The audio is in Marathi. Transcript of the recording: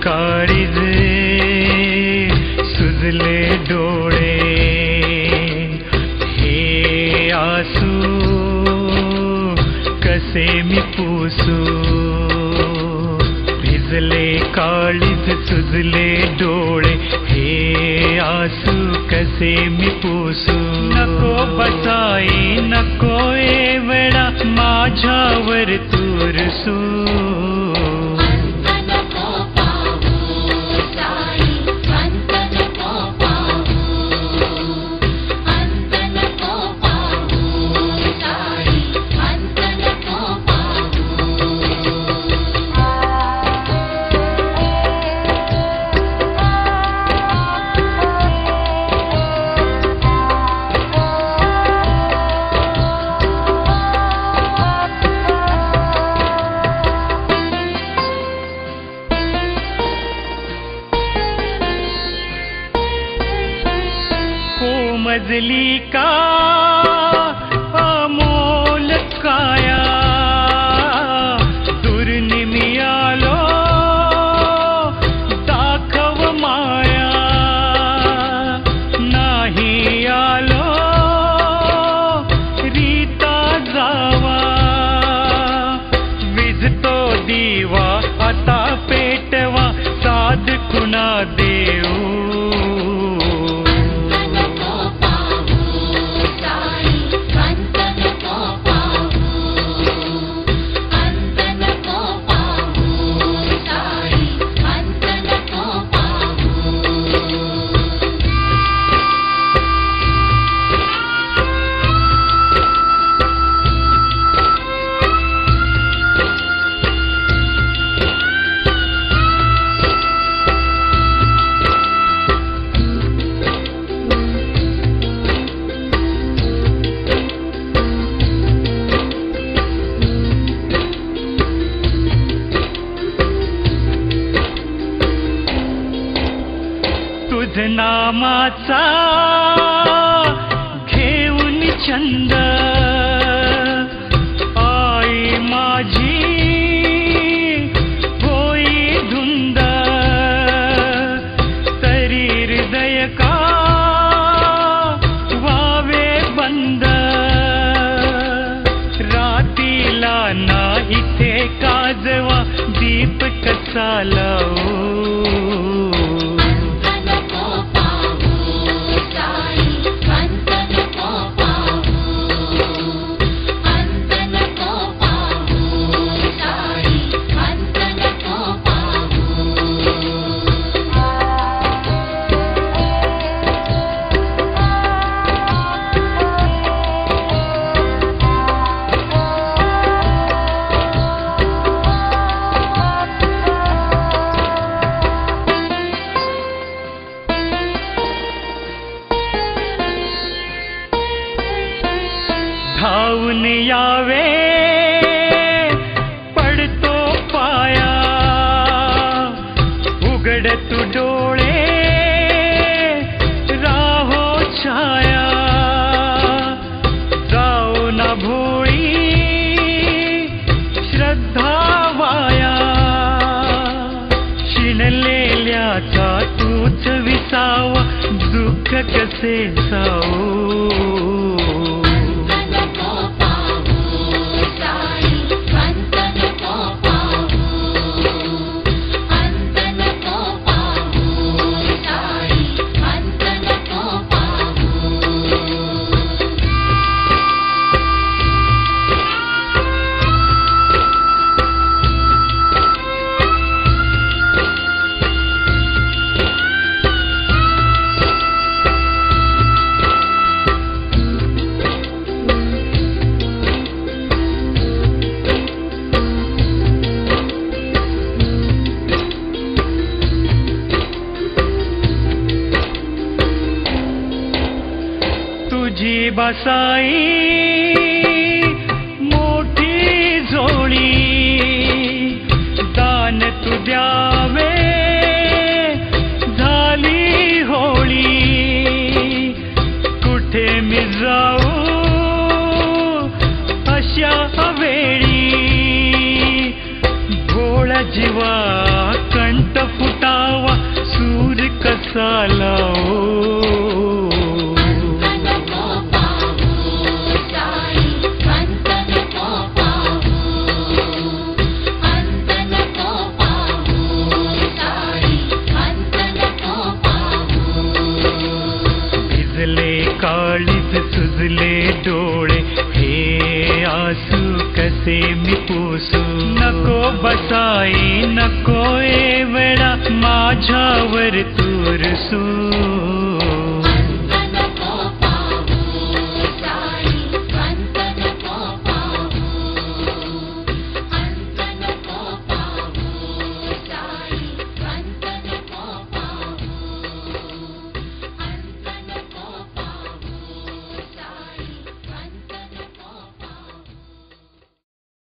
काळीज सुजले डोळे हे आसू कसे मी पुसू भिजले काळीज सुजले डोळे हे आसू कसे मी पुसू नको बसाई नको एवढा माझ्यावर तुरसू मजली का अमोल काया दुर्निमी आलो दाखव माया नाही आलो रीता जावा विझतो दिवा आता पेटवा साध कुणा देऊ नामाचा घेऊन छंद आई माझी होई धुंद तरी हृदय का वावे बंद रातीला ना इथे काजवा दीप कसा लावू धावून यावे पडतो पाया उघड तू डोळे राहो छाया जाऊ ना भोळी श्रद्धा वाया शिणलेल्याचा तूच विसावा दुःख कसे सावू तुझी बसाई मोठी झोळी दान तू द्यावे झाली होळी कुठे मी जाऊ अशा वेळी भोळा जीवा कंठ फुट कसे मी पुसू. नको बसाई नको वेळा माझ्यावर तू रुसू.